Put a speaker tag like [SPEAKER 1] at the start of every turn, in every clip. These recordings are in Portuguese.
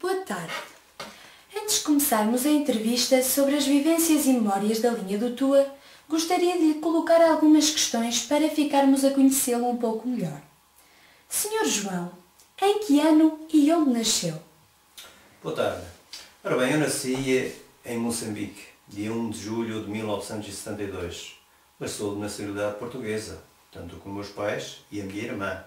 [SPEAKER 1] Boa tarde. Antes de começarmos a entrevista sobre as vivências e memórias da linha do Tua, gostaria de lhe colocar algumas questões para ficarmos a conhecê-lo um pouco melhor. Senhor João, em que ano e onde nasceu?
[SPEAKER 2] Boa tarde. Ora bem, eu nasci em Moçambique, dia 1 de julho de 1972, mas sou de nacionalidade portuguesa, tanto com meus pais e a minha irmã.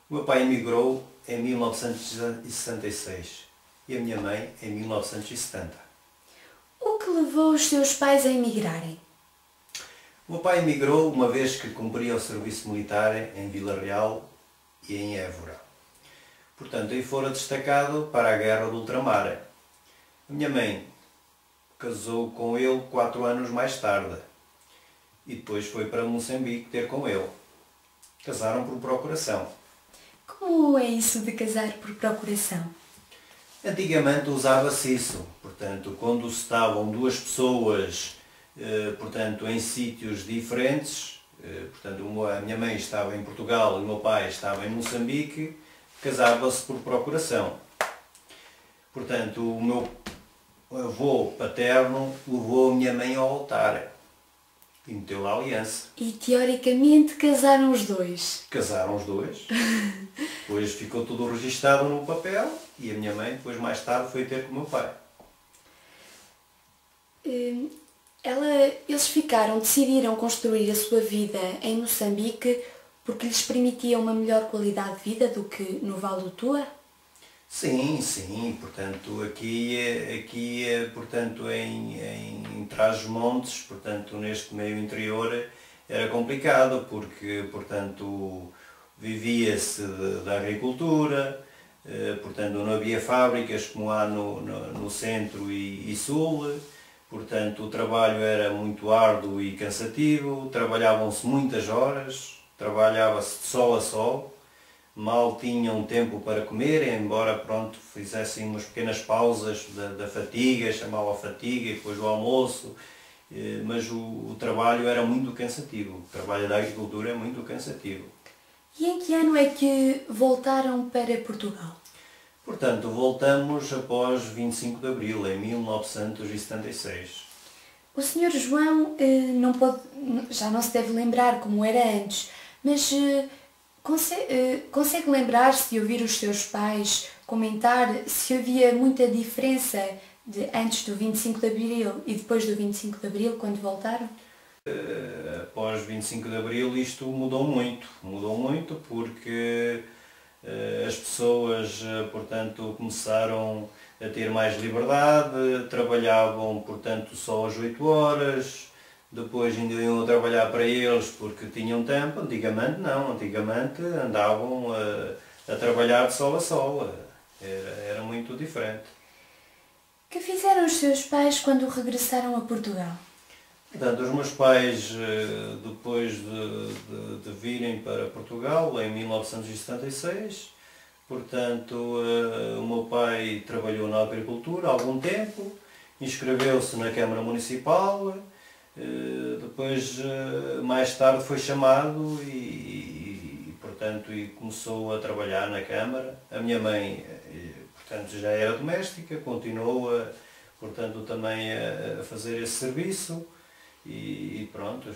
[SPEAKER 2] O meu pai emigrou em 1966 e a minha mãe em 1970.
[SPEAKER 1] O que levou os seus pais a emigrarem?
[SPEAKER 2] O meu pai emigrou uma vez que cumpria o serviço militar em Vila Real e em Évora. Portanto, aí fora destacado para a guerra do ultramar. A minha mãe casou com ele 4 anos mais tarde e depois foi para Moçambique ter com ele. Casaram por procuração.
[SPEAKER 1] Como é isso de casar por procuração?
[SPEAKER 2] Antigamente usava-se isso, portanto, quando estavam duas pessoas em sítios diferentes, portanto, a minha mãe estava em Portugal e o meu pai estava em Moçambique, casava-se por procuração. Portanto, o meu avô paterno levou a minha mãe ao altar e meteu lá a aliança.
[SPEAKER 1] E teoricamente casaram os dois?
[SPEAKER 2] Casaram os dois, depois ficou tudo registado no papel e a minha mãe depois mais tarde foi ter com o meu pai.
[SPEAKER 1] Eles decidiram construir a sua vida em Moçambique porque lhes permitia uma melhor qualidade de vida do que no Vale do Tua?
[SPEAKER 2] Sim, portanto, portanto, em Trás-os-Montes, portanto, neste meio interior, era complicado, porque, portanto, vivia-se da agricultura, portanto, não havia fábricas como há no centro e sul, portanto, o trabalho era muito árduo e cansativo, trabalhavam-se muitas horas, trabalhava-se de sol a sol, mal tinham tempo para comer, embora pronto, fizessem umas pequenas pausas da fatiga, chamava fatiga, e depois do almoço, mas o trabalho era muito cansativo, o trabalho da agricultura é muito cansativo.
[SPEAKER 1] E em que ano é que voltaram para Portugal?
[SPEAKER 2] Portanto, voltamos após 25 de Abril, em 1976.
[SPEAKER 1] O Sr. João já não se deve lembrar como era antes, mas consegue lembrar-se de ouvir os seus pais comentar se havia muita diferença de antes do 25 de Abril e depois do 25 de Abril, quando voltaram?
[SPEAKER 2] Após 25 de Abril isto mudou muito porque as pessoas, portanto, começaram a ter mais liberdade, trabalhavam, portanto, só às 8 horas, depois ainda iam trabalhar para eles porque tinham tempo. Antigamente não, antigamente andavam a trabalhar de sol a sol, era muito diferente.
[SPEAKER 1] Que fizeram os seus pais quando regressaram a Portugal?
[SPEAKER 2] Portanto, os meus pais, depois de virem para Portugal, em 1976, portanto, o meu pai trabalhou na agricultura há algum tempo, inscreveu-se na Câmara Municipal, depois, mais tarde, foi chamado portanto, e começou a trabalhar na Câmara. A minha mãe, portanto, já era doméstica, continuou, portanto, também a fazer esse serviço. E pronto.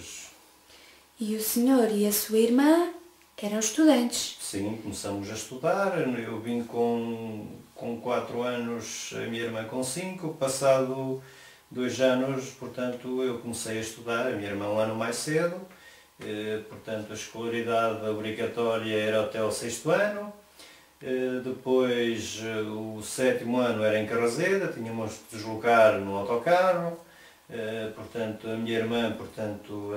[SPEAKER 1] E o senhor e a sua irmã eram estudantes?
[SPEAKER 2] Sim, começamos a estudar. Eu vim com 4 anos, a minha irmã com 5. Passado 2 anos, portanto, eu comecei a estudar, a minha irmã um ano mais cedo. Portanto, a escolaridade obrigatória era até ao 6º ano. Depois, o 7º ano era em Carraseda, tínhamos de deslocar no autocarro. Portanto, a minha irmã, portanto,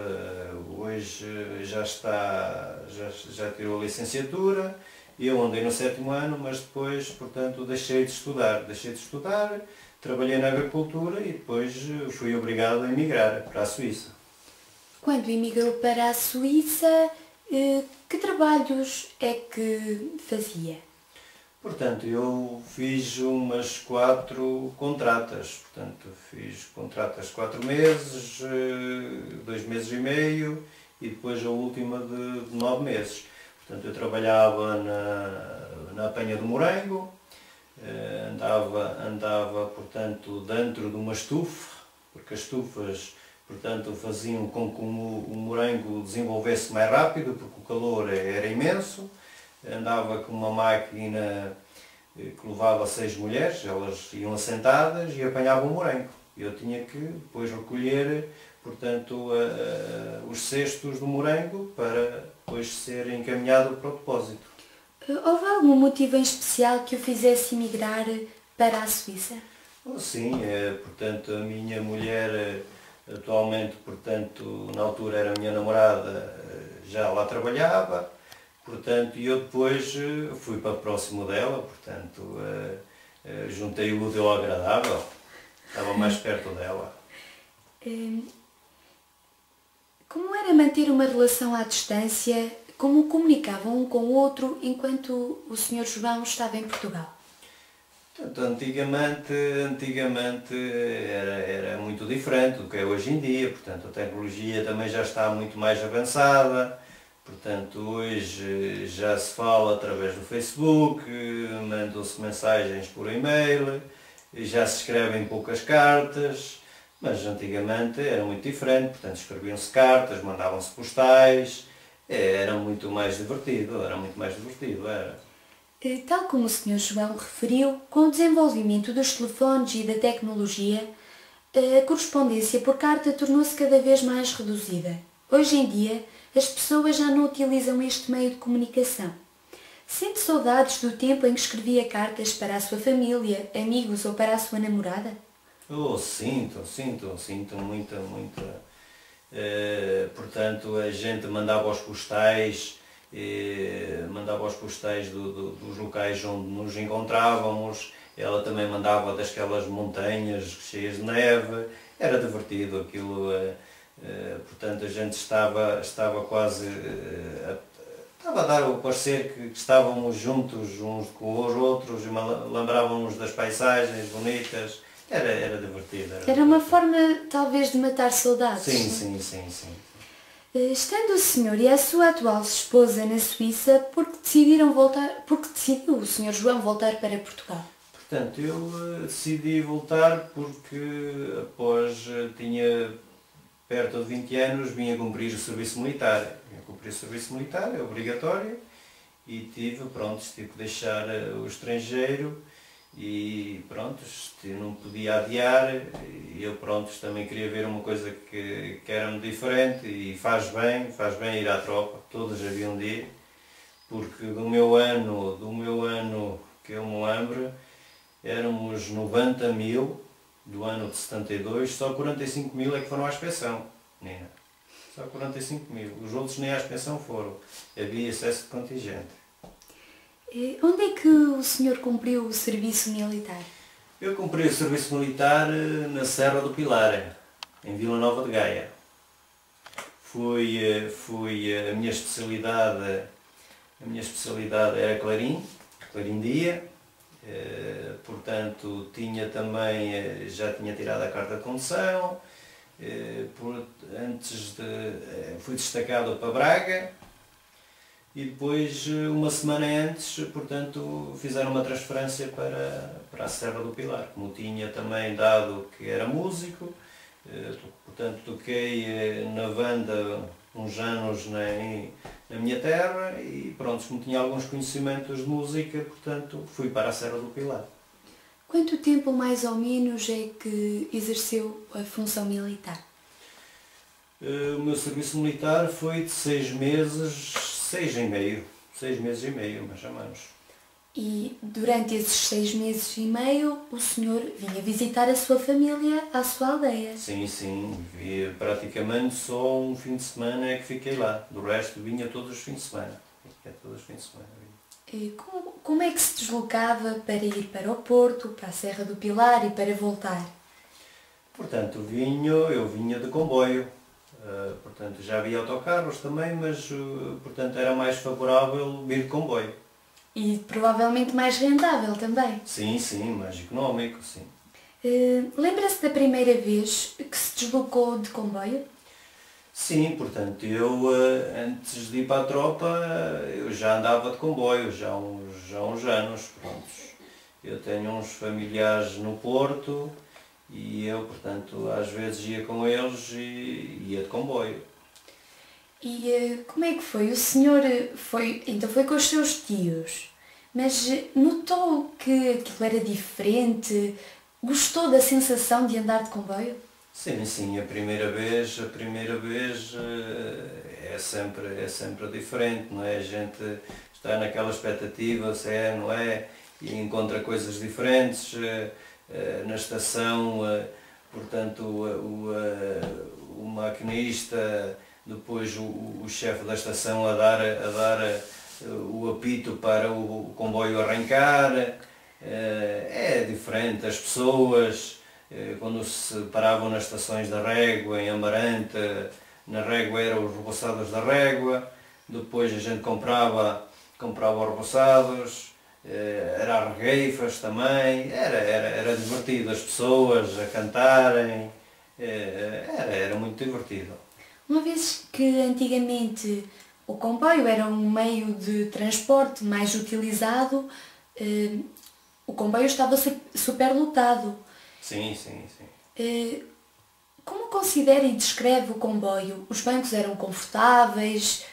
[SPEAKER 2] hoje já tirou a licenciatura. Eu andei no 7º ano, mas depois, portanto, deixei de estudar, trabalhei na agricultura e depois fui obrigado a emigrar para a Suíça.
[SPEAKER 1] Quando emigrou para a Suíça, que trabalhos é que fazia?
[SPEAKER 2] Portanto, eu fiz umas 4 contratas, portanto, fiz contratas de 4 meses, 2 meses e meio e depois a última de 9 meses. Portanto, eu trabalhava na apanha do morango, andava, portanto, dentro de uma estufa, porque as estufas, portanto, faziam com que o morango desenvolvesse mais rápido, porque o calor era imenso. Andava com uma máquina que levava 6 mulheres, elas iam assentadas e apanhavam o morango. Eu tinha que depois recolher, portanto, os cestos do morango para depois ser encaminhado para o depósito.
[SPEAKER 1] Houve algum motivo em especial que o fizesse emigrar para a Suíça?
[SPEAKER 2] Sim, portanto, a minha mulher atualmente, portanto, na altura era a minha namorada, já lá trabalhava, portanto, e eu depois fui para próximo dela, portanto, juntei o útil ao agradável, estava mais perto dela.
[SPEAKER 1] Como era manter uma relação à distância? Como comunicavam um com o outro enquanto o Sr. João estava em Portugal?
[SPEAKER 2] Portanto, antigamente era muito diferente do que é hoje em dia, portanto, a tecnologia também já está muito mais avançada, portanto, hoje já se fala através do Facebook, mandam-se mensagens por e-mail, já se escrevem poucas cartas, mas antigamente era muito diferente, portanto, escreviam-se cartas, mandavam-se postais, era muito mais divertido, era.
[SPEAKER 1] Tal como o Sr. João referiu, com o desenvolvimento dos telefones e da tecnologia, a correspondência por carta tornou-se cada vez mais reduzida. Hoje em dia, as pessoas já não utilizam este meio de comunicação. Sente saudades do tempo em que escrevia cartas para a sua família, amigos ou para a sua namorada?
[SPEAKER 2] Sinto muita. Portanto, a gente mandava os postais dos locais onde nos encontrávamos, ela também mandava daquelas montanhas cheias de neve, era divertido aquilo, portanto a gente estava quase, estava a dar o parecer que estávamos juntos uns com os outros, lembrávamos das paisagens bonitas. Era divertido.
[SPEAKER 1] Era uma forma, talvez, de matar saudades.
[SPEAKER 2] Sim.
[SPEAKER 1] Estando o senhor e a sua atual esposa na Suíça, porque decidiu o Sr. João voltar para Portugal?
[SPEAKER 2] Portanto, eu decidi voltar porque tinha perto de 20 anos, vinha cumprir o serviço militar. É obrigatório, e tive que deixar o estrangeiro. E pronto, não podia adiar, e eu também queria ver uma coisa que era-me diferente, e faz bem ir à tropa, todos haviam de ir, porque do meu ano que eu me lembro, éramos 90.000, do ano de 72, só 45.000 é que foram à inspeção, Nina. Só 45.000, os outros nem à inspeção foram, havia excesso de contingente.
[SPEAKER 1] Onde é que o senhor cumpriu o serviço militar?
[SPEAKER 2] Eu cumpri o serviço militar na Serra do Pilar, em Vila Nova de Gaia. A minha especialidade era clarim-dia, portanto já tinha tirado a carta de condução, fui destacado para Braga. E depois, uma semana antes, portanto, fizeram uma transferência para a Serra do Pilar. Como tinha também dado que era músico, portanto, toquei na banda uns anos na minha terra e pronto, como tinha alguns conhecimentos de música, portanto, fui para a Serra do Pilar.
[SPEAKER 1] Quanto tempo, mais ou menos, é que exerceu a função militar?
[SPEAKER 2] O meu serviço militar foi de 6 meses, 6 meses e meio, mais ou menos.
[SPEAKER 1] E durante esses 6 meses e meio, o senhor vinha visitar a sua família à sua aldeia?
[SPEAKER 2] Sim, via praticamente só um fim de semana é que fiquei lá. Do resto vinha todos os fins de semana.
[SPEAKER 1] E como é que se deslocava para ir para o Porto, para a Serra do Pilar e para voltar?
[SPEAKER 2] Portanto, eu vinha de comboio. Portanto, já havia autocarros também, mas portanto, era mais favorável vir de comboio.
[SPEAKER 1] E provavelmente mais rentável também.
[SPEAKER 2] Sim, mais económico, sim.
[SPEAKER 1] Lembra-se da primeira vez que se deslocou de comboio?
[SPEAKER 2] Sim, portanto, eu antes de ir para a tropa, eu já andava de comboio, já há uns anos, prontos. Eu tenho uns familiares no Porto e eu, portanto, às vezes ia com eles e ia de comboio.
[SPEAKER 1] E como é que foi? O senhor então foi com os seus tios, mas notou que aquilo era diferente? Gostou da sensação de andar de comboio?
[SPEAKER 2] Sim, sim, a primeira vez é sempre diferente, não é? A gente está naquela expectativa, se é, não é? E encontra coisas diferentes na estação, portanto o maquinista, depois o chefe da estação a dar o apito para o comboio arrancar, é diferente, as pessoas quando se paravam nas estações da Régua, em Amarante, na Régua eram os reboçados da Régua, depois a gente comprava os reboçados, era as regueifas também, era divertido, as pessoas a cantarem, era muito divertido.
[SPEAKER 1] Uma vez que antigamente o comboio era um meio de transporte mais utilizado, o comboio estava superlotado.
[SPEAKER 2] Sim, sim, sim.
[SPEAKER 1] Como considera e descreve o comboio? Os bancos eram confortáveis?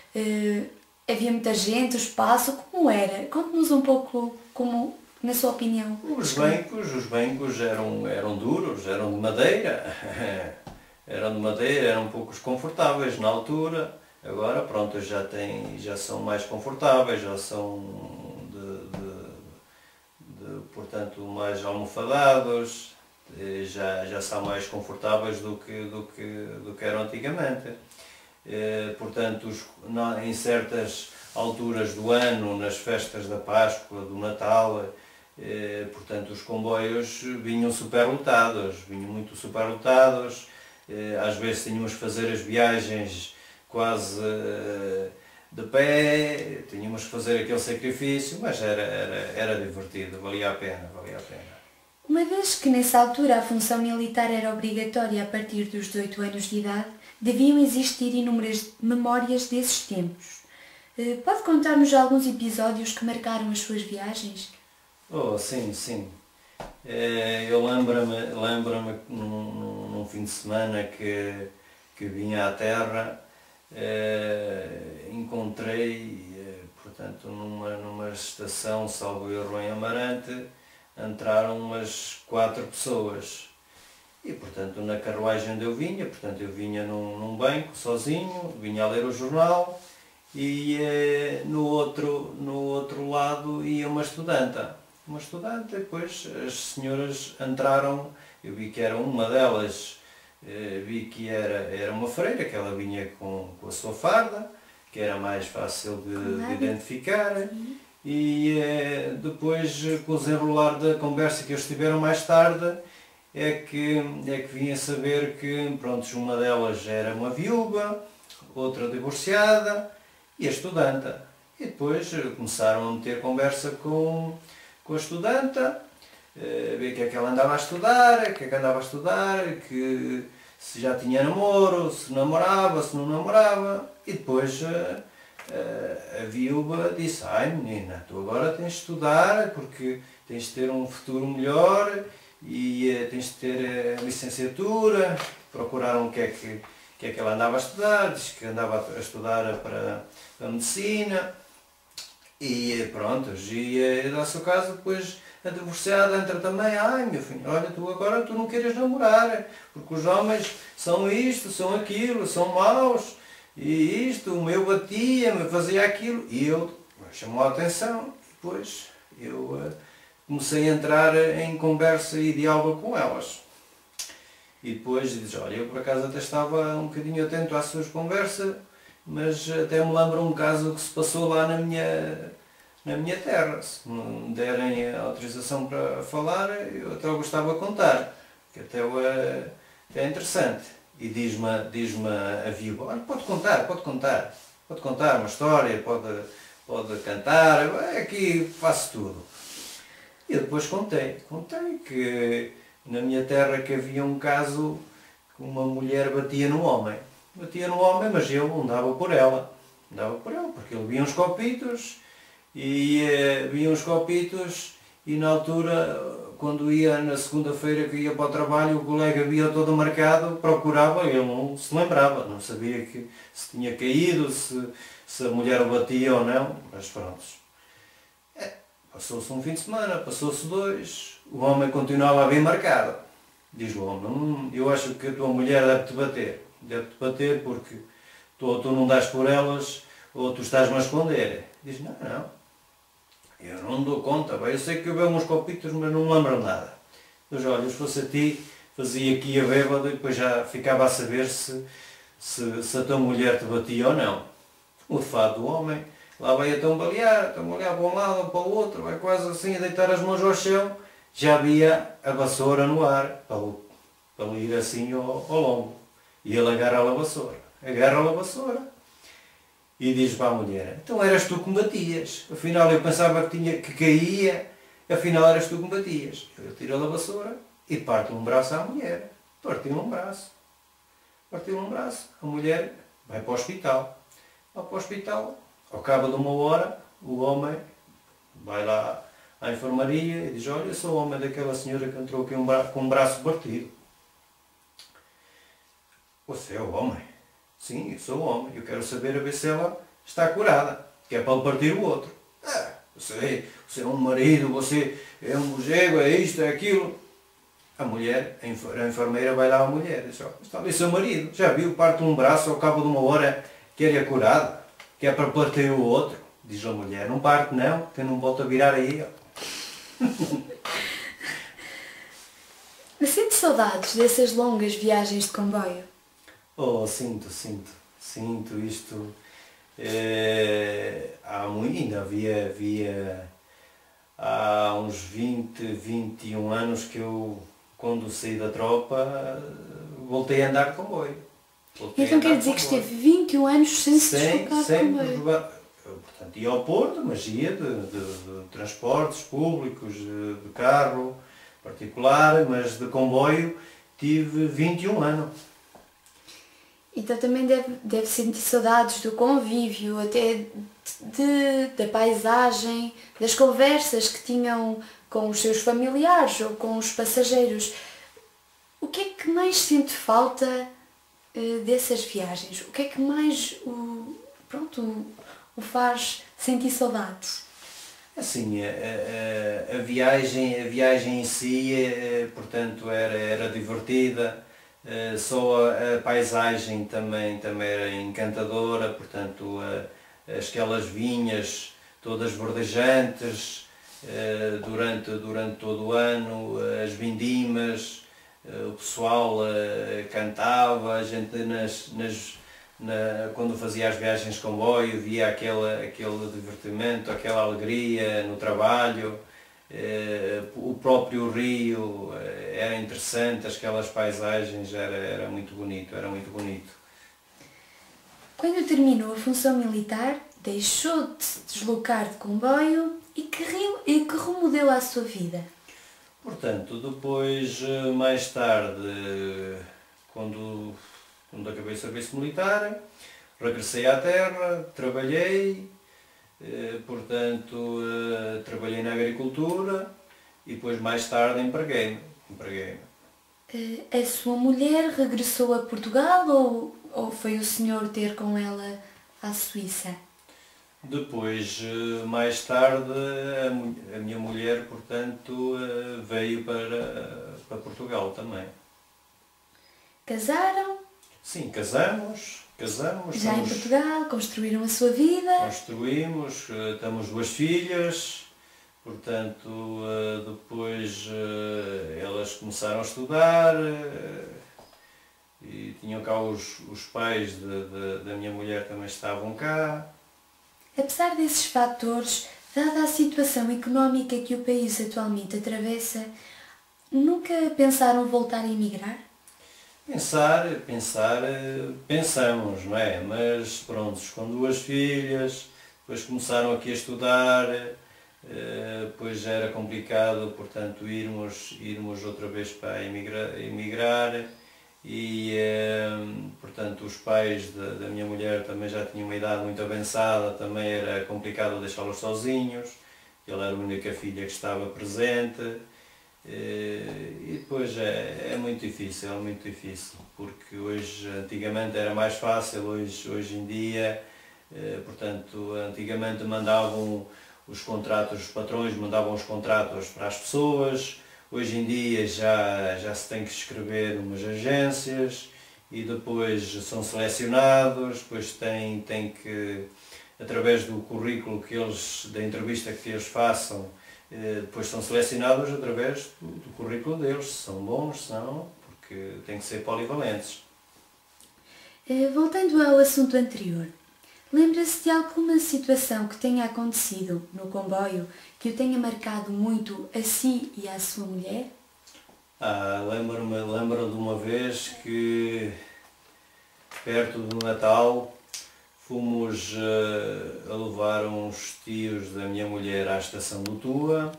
[SPEAKER 1] Havia muita gente, o espaço? Como era? Conte-nos um pouco como, na sua opinião.
[SPEAKER 2] Os bancos eram duros, eram de madeira, eram pouco confortáveis na altura. Agora, pronto, já são mais confortáveis, já são portanto, mais almofadados, já são mais confortáveis do que eram antigamente. Portanto, em certas alturas do ano, nas festas da Páscoa, do Natal, portanto, os comboios vinham vinham muito superlotados, às vezes tínhamos que fazer as viagens quase de pé, tínhamos que fazer aquele sacrifício, mas era divertido, valia a pena, valia a pena.
[SPEAKER 1] Uma vez que nessa altura a função militar era obrigatória a partir dos 18 anos de idade, deviam existir inúmeras memórias desses tempos. Pode contar-nos alguns episódios que marcaram as suas viagens?
[SPEAKER 2] Oh, sim, sim. Eu lembro-me num fim de semana que vinha à terra, encontrei, portanto, numa estação, salvo erro, em Amarante, entraram umas 4 pessoas. E, portanto, na carruagem onde eu vinha num banco, sozinho, vinha a ler o jornal e no outro lado ia uma estudanta. Uma estudante, depois as senhoras entraram, eu vi que era uma delas, vi que era uma freira, que ela vinha com a sua farda, que era mais fácil de identificar. E depois, com o desenrolar da conversa que eles tiveram mais tarde, é que vim a saber que, pronto, uma delas era uma viúva, outra divorciada e a estudanta. E depois começaram a meter conversa com a estudanta, ver o que é que ela andava a estudar, que se já tinha namoro, se namorava, se não namorava. E depois a viúva disse: ai menina, tu agora tens de estudar porque tens de ter um futuro melhor e tens de ter licenciatura. Procuraram o que é que ela andava a estudar, disse que andava a estudar para a medicina. E pronto, e dá-se o caso, depois a divorciada entra também: ai meu filho, olha, tu não queres namorar, porque os homens são isto, são aquilo, são maus, e isto, o meu batia-me, fazia aquilo, e chamou a atenção, e depois eu comecei a entrar em conversa e diálogo com elas. E depois diz: olha, eu por acaso até estava um bocadinho atento às suas conversas, mas até me lembro um caso que se passou lá na minha terra. Se me derem a autorização para falar, eu até gostava de contar, que até é interessante. E diz-me a viúva: olha, pode contar uma história, pode cantar, aqui faço tudo. E eu depois contei que na minha terra que havia um caso que uma mulher batia no homem, mas eu não dava por ela, porque ele via uns copitos e na altura, quando ia na segunda-feira que ia para o trabalho, o colega via todo marcado, procurava, ele não se lembrava, não sabia que se tinha caído, se a mulher o batia ou não, mas pronto. Passou-se um fim de semana, passou-se dois, o homem continuava bem marcado. Diz o homem, eu acho que a tua mulher deve-te bater porque tu não dás por elas ou tu estás-me a esconder. Diz, não, eu não dou conta, bem, eu sei que eu bebo uns copitos, mas não me lembro nada. Mas olha, se fosse a ti, fazia aqui a bêbada e depois já ficava a saber se a tua mulher te batia ou não. O fato do homem, lá vai a tão balear para um lado ou para o outro, vai quase assim a deitar as mãos ao chão, já havia a vassoura no ar, para lhe ir assim ao lombo. E ele agarra a vassoura. E diz para a mulher, então eras tu que me batias. Afinal eu pensava que caía, afinal eras tu que me batias. Eu tiro a vassoura e parto um braço à mulher. Partiu um braço. A mulher vai para o hospital. Ao cabo de uma hora, o homem vai lá à enfermaria e diz, olha, eu sou o homem daquela senhora que entrou aqui com um braço partido. Você é o homem? Sim, eu sou o homem. Eu quero saber a ver se ela está curada, que é para lhe partir o outro. Você é um marido, você é um bugego, é isto, é aquilo. A mulher, a enfermeira vai lá à mulher e diz, está ali seu marido, já viu, parte um braço ao cabo de uma hora que ele é curado, que é para partir o outro. Diz a mulher, não parte não, que eu não volto a virar aí.
[SPEAKER 1] Sente saudades dessas longas viagens de comboio?
[SPEAKER 2] Oh, sinto isto. Ainda havia há uns 21 anos que eu, quando saí da tropa, voltei a andar de comboio.
[SPEAKER 1] Então quer dizer que esteve 21 anos sem se deslocar de comboio?
[SPEAKER 2] Portanto, ia ao Porto, mas ia de transportes públicos, de carro particular, mas de comboio tive 21 anos.
[SPEAKER 1] Então também deve sentir saudades do convívio, até da paisagem, das conversas que tinham com os seus familiares ou com os passageiros. O que é que mais sente falta dessas viagens? O que é que mais o faz sentir saudades?
[SPEAKER 2] Assim, a viagem em si, portanto, era divertida. Só a paisagem também era encantadora, portanto, aquelas vinhas todas verdejantes durante todo o ano, as vindimas, o pessoal cantava, a gente quando fazia as viagens de comboio via aquele divertimento, aquela alegria no trabalho. O próprio rio era interessante, aquelas paisagens, era muito bonito.
[SPEAKER 1] Quando terminou a função militar, deixou de se deslocar de comboio e que rumo deu à sua vida?
[SPEAKER 2] Portanto, depois, mais tarde, quando acabei o serviço militar, regressei à terra, trabalhei, trabalhei na agricultura e depois mais tarde empreguei-me.
[SPEAKER 1] A sua mulher regressou a Portugal ou foi o senhor ter com ela à Suíça?
[SPEAKER 2] Depois, mais tarde, a minha mulher, portanto, veio para Portugal também.
[SPEAKER 1] Casaram?
[SPEAKER 2] Sim, casamos.
[SPEAKER 1] Já em Portugal, construíram a sua vida?
[SPEAKER 2] Construímos, temos 2 filhas, portanto, depois elas começaram a estudar e tinham cá os pais da minha mulher também estavam cá.
[SPEAKER 1] Apesar desses fatores, dada a situação económica que o país atualmente atravessa, nunca pensaram voltar a emigrar?
[SPEAKER 2] Pensamos, não é? Mas pronto, com 2 filhas, depois começaram aqui a estudar, depois já era complicado, portanto, irmos outra vez para emigrar e, portanto, os pais da minha mulher também já tinham uma idade muito avançada, também era complicado deixá-los sozinhos, ele era a única filha que estava presente. E depois é muito difícil, porque hoje, antigamente era mais fácil, hoje em dia, portanto, antigamente mandavam os contratos, os patrões mandavam os contratos para as pessoas, hoje em dia já se tem que escrever umas agências e depois são selecionados, depois tem que, através do currículo da entrevista que eles façam, depois são selecionados através do currículo deles, se são bons, se não, porque têm que ser polivalentes.
[SPEAKER 1] Voltando ao assunto anterior, lembra-se de alguma situação que tenha acontecido no comboio que o tenha marcado muito a si e à sua mulher?
[SPEAKER 2] Lembro de uma vez que, perto do Natal, fomos a levar uns tios da minha mulher à estação do Tua,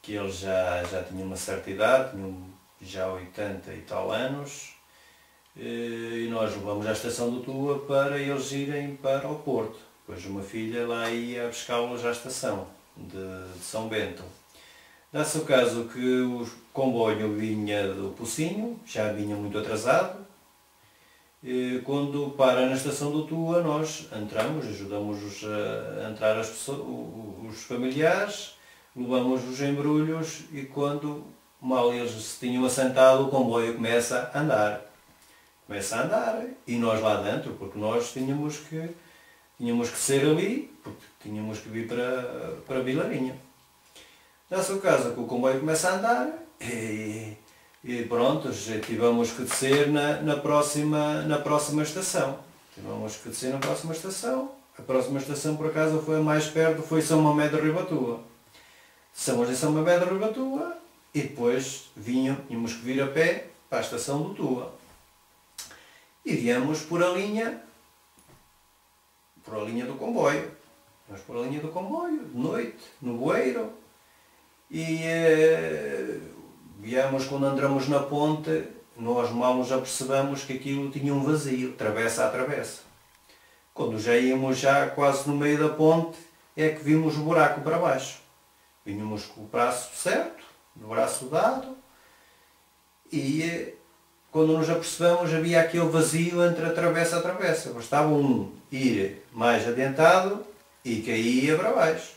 [SPEAKER 2] que eles já tinham uma certa idade, tinham já 80 e tal anos, e nós levamos à estação do Tua para eles irem para o Porto. Depois uma filha lá ia buscá-los à estação de São Bento. Dá-se o caso que o comboio vinha do Pocinho, já vinha muito atrasado. Quando para na estação do Tua, nós entramos, ajudamos a entrar os familiares, levamos os embrulhos e quando mal eles se tinham assentado, o comboio começa a andar. E nós lá dentro, porque nós tínhamos que ser ali, porque tínhamos que vir para Vilarinha. Dá-se o caso que o comboio começa a andar e pronto, tivemos que descer na próxima estação. A próxima estação por acaso foi a mais perto, foi São Mamé de Ribatua. Estamos em São Mamé de Ribatua e depois tínhamos que vir a pé para a estação do Tua. E viemos por a linha do comboio. Nós por a linha do comboio, de noite, no bueiro. E viemos, quando entramos na ponte, nós mal nos apercebemos que aquilo tinha um vazio, travessa a travessa. Quando já íamos quase no meio da ponte, é que vimos o buraco para baixo. Vínhamos com o braço certo, o braço dado, e quando nos apercebemos havia aquele vazio entre a travessa. Bastava um ir mais adiantado e caía para baixo.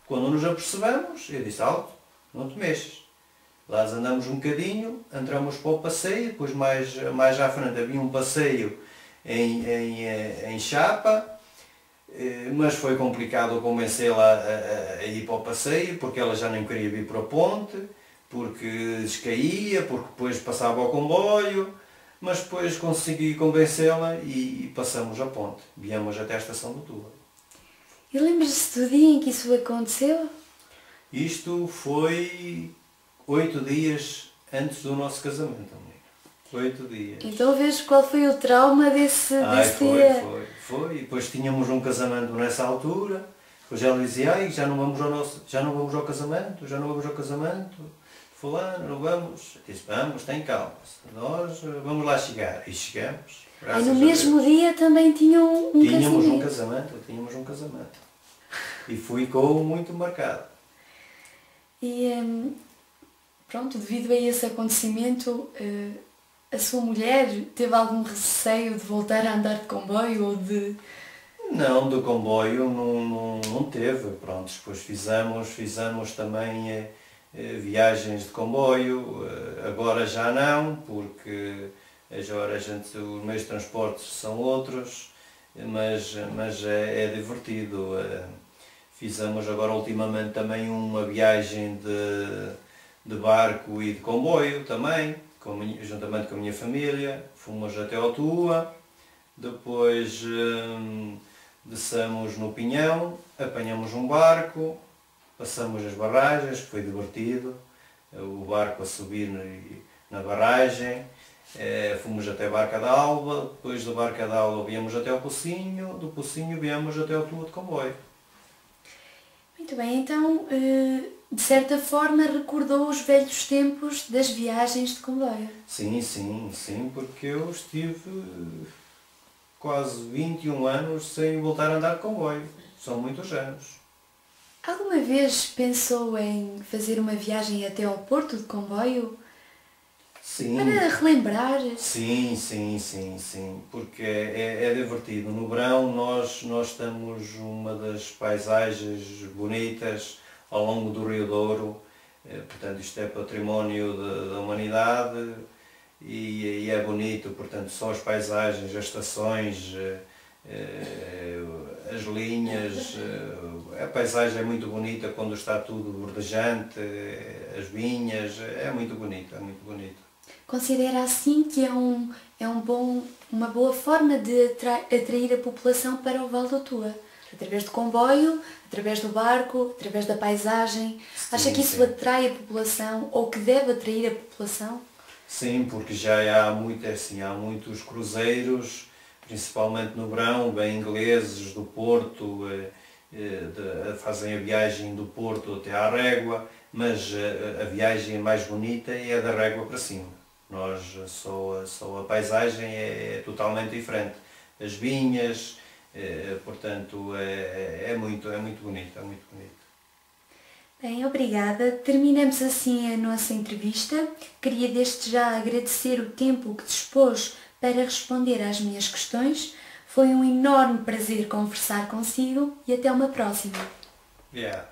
[SPEAKER 2] Quando nos apercebemos, eu disse: alto, não te mexas. Lá andamos um bocadinho, entramos para o passeio, depois mais à frente havia um passeio em chapa, mas foi complicado convencê-la a ir para o passeio, porque ela já nem queria vir para a ponte, porque descaía, porque depois passava ao comboio, mas depois consegui convencê-la e passamos a ponte. Viemos até a estação do Tua.
[SPEAKER 1] E lembra-se do dia em que isso aconteceu?
[SPEAKER 2] Isto foi 8 dias antes do nosso casamento, amiga. 8 dias.
[SPEAKER 1] Então vejo qual foi o trauma desse dia.
[SPEAKER 2] Foi. E depois tínhamos um casamento nessa altura. Depois ela dizia: já não vamos ao casamento, fulano, não vamos. Eu disse: vamos, tem calma. Nós vamos lá chegar. E chegamos.
[SPEAKER 1] No mesmo dia também tinham um
[SPEAKER 2] casamento. Tínhamos um casamento. E ficou muito marcado.
[SPEAKER 1] E pronto, devido a esse acontecimento, a sua mulher teve algum receio de voltar a andar de comboio ou de...
[SPEAKER 2] Não, do comboio não teve. Pronto, depois fizemos também viagens de comboio. Agora já não, porque agora os meios de transporte são outros, mas é divertido. Fizemos agora ultimamente também uma viagem de barco e de comboio também, juntamente com a minha família. Fomos até ao Tua, depois descemos no Pinhão, apanhamos um barco, passamos as barragens, que foi divertido, o barco a subir na barragem, fomos até Barca d'Alva, depois do Barca d'Alva viemos até ao Pocinho, do Pocinho viemos até ao Tua de comboio.
[SPEAKER 1] Muito bem, então, de certa forma recordou os velhos tempos das viagens de comboio.
[SPEAKER 2] Sim, porque eu estive quase 21 anos sem voltar a andar de comboio. São muitos anos.
[SPEAKER 1] Alguma vez pensou em fazer uma viagem até ao Porto de comboio
[SPEAKER 2] Sim,
[SPEAKER 1] para relembrar?
[SPEAKER 2] sim, porque é divertido. No verão nós temos uma das paisagens bonitas ao longo do Rio Douro, portanto isto é património da humanidade e é bonito, portanto só as paisagens, as estações, as linhas, a paisagem é muito bonita quando está tudo verdejante, as vinhas, é muito bonito, é muito bonito.
[SPEAKER 1] Considera assim que uma boa forma de atrair a população para o Vale do Tua? Através do comboio, através do barco, através da paisagem? Acha
[SPEAKER 2] Sim,
[SPEAKER 1] que isso
[SPEAKER 2] sim.
[SPEAKER 1] atrai a população ou que deve atrair a população?
[SPEAKER 2] Sim, porque já há muito, assim, há muitos cruzeiros, principalmente no verão, bem ingleses do Porto, fazem a viagem do Porto até à Régua, mas a viagem mais bonita é a da Régua para cima. Só a paisagem é totalmente diferente. As vinhas, portanto, é muito bonito, é muito bonito.
[SPEAKER 1] Bem, obrigada. Terminamos assim a nossa entrevista. Queria desde já agradecer o tempo que dispôs para responder às minhas questões. Foi um enorme prazer conversar consigo e até uma próxima.
[SPEAKER 2] Yeah.